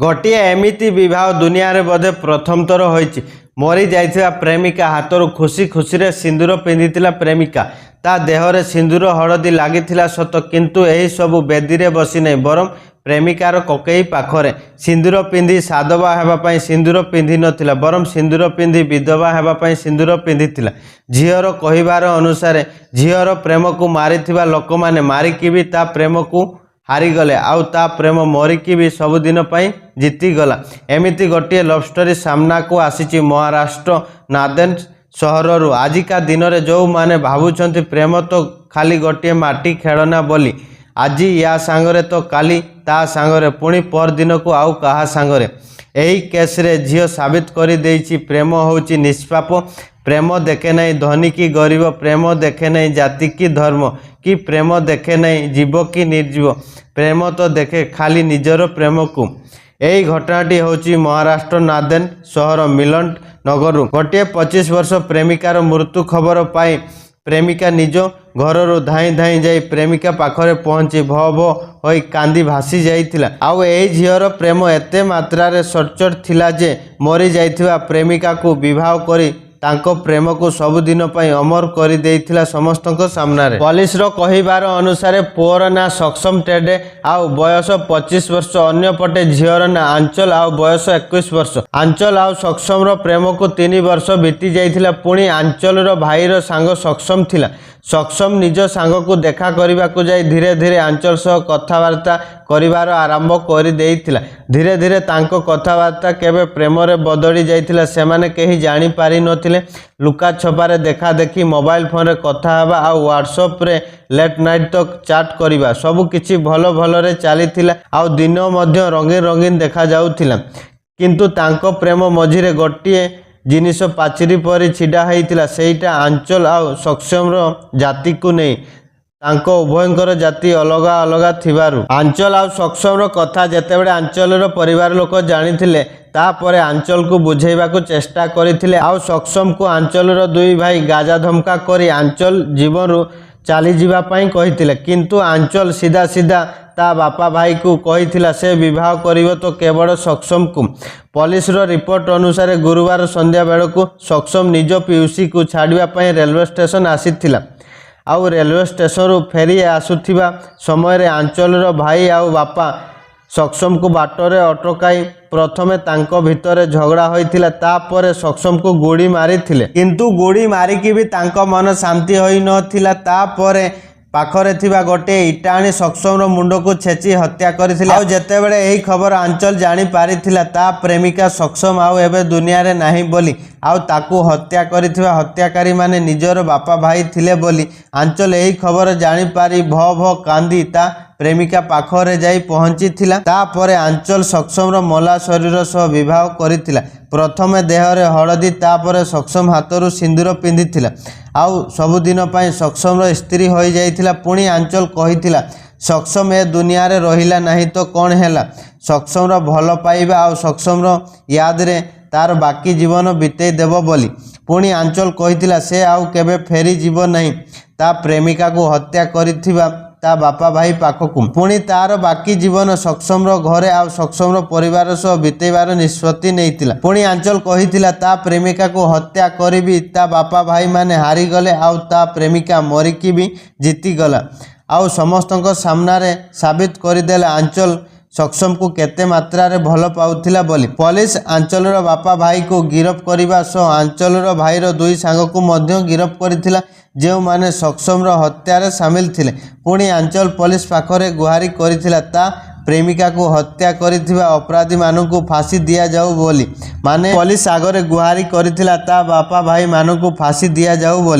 गोटे एमिति विवाह दुनिया रे बोधे प्रथम थर होइछि। मरी जाइथिबा प्रेमिका हाथरू खुशी खुशी रे सिंदूर पिंधिथिला प्रेमिका। ता देहरे सिंदूर हळदी लागिथिला सत, किंतु एही सबु बेदी रे बसी नै, बरम प्रेमिकार ककेई पाखरे। सिंदूर पिंधि साधवा हेबा पई सिंदूर पिंधि नथिला, बरम सिंदूर पिंधि विधवा हेबा पई सिंदूर पिंधिथिला। झियर कहिबार अनुसार झियर प्रेम को मारिथिबा लोक माने मारिकी भी ता प्रेम को हारीगले, आउ ता प्रेम मरिकी भी सबुदिन जीतीगला। एमिति गोटे लव स्टोरी सामना को आसी महाराष्ट्र नादेन सहरु। आजिका दिन में जो माने भावुंट प्रेम तो खाली गोटे माटी खेलना बोली, आज या सांगरे तो काली ता सांगरे, पुणी पर दिन को आउ कहा सांगरे। यही केस रे झील साबित कर देइछि प्रेम होउछि निष्पाप। प्रेम देखे नहीं धनी की गरीब, प्रेम देखे नहीं जाति की धर्म, कि प्रेम देखे नहीं जीव की निर्जीव, प्रेम तो देखे खाली निजर प्रेम को। यही घटनाटी होउछि महाराष्ट्र नादेन सहर मिलन नगर। गोटे 25 वर्ष प्रेमिकार मृत्यु खबर पाई प्रेमिका निज घर धाई धाई जाई प्रेमिका पाखरे पहुंची भो भो होई कांदी भासी जाइथिला। आउ एही झियर प्रेम एते मात्रा रे सच्चोट थिला जे मरी जाइथिबा प्रेमिका को विवाह करी तांको प्रेम को सबुदिन पई अमर कर देइथिला समस्तक सामना रे। पुलिस रो कहिबार अनुसार पुअर ना सक्षम टेडे आउ बयस 25 वर्ष, अन्य पटे झियर ना आंचल आउ बयस 21 वर्ष। आंचल आउ सक्षम रो प्रेम को 3 वर्ष बीती जाइथिला। पुणी आंचल रो भाई रो सांग सक्षम थिला। सक्षम निज सांग को देखा करबा को जाई धीरे धीरे आंचल सह कथावार्ता करिवार आरंभ कर देइथिला। धीरे धीरे तांको कथावार्ता केबे प्रेम रे बदली जाइथिला सेमाने केही जानि पारि नथिले। लुका छपारे देखा देखी मोबाइल फोन रे कथा हवा आ व्हाट्सएप रे लेट नाइट तक चैट करिबा सब किछि भलो भलो रे चलीथिला। आ दिन मध्य रंगीन रंगीन देखा जाउथिला, किंतु तांको प्रेम मझिरे गोटिए जिनिस पाचिरी परी छिड़ा होइतिला, सेइटा आंचल आउ सक्षम रो जाति को नहीं। तांको उभयंकर जाति अलगा अलगा थिबारु आंचल आउ सक्षम रो कथा जेतेबेले आंचल रो परिवार लोक जानिथिले, तापरे आंचल को बुझेइबा को चेष्टा करिथिले। आउ सक्षम को आंचल रो दुई भाई गाजा धमका करी आंचल जीवन रु चली जीवा पई कहिथिले, किंतु आंचल सीधा सीधा ता बापा भाई को कहिथिला से विवाह करिवो तो केवल सक्षम को। पुलिस रो रिपोर्ट अनुसार गुरुवार संध्या बेलू सक्षम निज पियूसी को छाड़िबा पई रेलवे स्टेशन आसीथिला। आउ रेलवे स्टेशन रु फेरी आसुथिबा समय रे आंचल रो भाई आउ बापा सक्षम को बाटरे अटकाई प्रथमे तांको भितरे झगड़ा होइथिला, तापरे सक्षम को गोड़ी मारिथिले, किंतु गोड़ी मारिकी भी तांको मन शांति होई नथिला। तापरे पाखरे थिबा गोटे इटा आनी सक्षम रो मुंड को छेची हत्या करथिले। आउ जेतेबेले एही खबर आंचल जानी पारिथिला, ता प्रेमिका सक्षम आउ एबे दुनिया रे नाही बोली, आउ ताकू हत्या करिथिबा हत्याकारी माने निजर बापा भाई थिले बोली आंचल एही खबर जानी पारी भो भो कांदी ता प्रेमिका पाखरे जाई पहुंची थिला। तापरे आंचल सक्षम रो मला शरीर सह विवाह करिथिला। प्रथमे देहरे हळदी, तापरे सक्षम हाथरू सिंदूर पिंधिथिला। आउ सबुदिन पई सक्षम रो स्त्री होई जाइथिला। पुणी आंचल कहिथिला सक्षम ए दुनिया रे रहिला नाही तो कोन हैला। सक्षम रो भल पाइबा आउ सक्षम रो याद रे तार बाकी जीवन बितेई देबो बोली। पुणी आंचल कहिथिला से आउ केबे फेरी जीव नहीं ता प्रेमिका को हत्या करिथिबा ता बापा भाई पाखकु। पुणी तार बाकी जीवन सक्षम रो घरे आउ सक्षम रो परिवार सह बितेबार निष्पत्ति नैतिला। पुणी आंचल कहिथिला ता प्रेमिका को हत्या करिबी ता बापा भाई माने हारी गले, आउ ता प्रेमिका मरिकी भी जीती गला। आउ समस्तक सामना रे साबित करदेला आंचल सक्षम को केते मात्रा रे भल पाउथिला बोली। पुलिस आंचल रो बापा भाई को गिरफ करिबा सह आंचल रो भाई रो दुई सांग को मध्य गिरफ करिथिला, जे माने सक्षम रो हत्या रे शामिल थिले। पुणी आंचल पुलिस पाखरे गुहारी करिथिला ता प्रेमिका को हत्या करिथिबा अपराधी मानकु फांसी दिया जाऊ बोली। माने पुलिस आगरे गुहारी करिथिला ता बापा भाई मानकु फांसी दिया जाऊ बोली।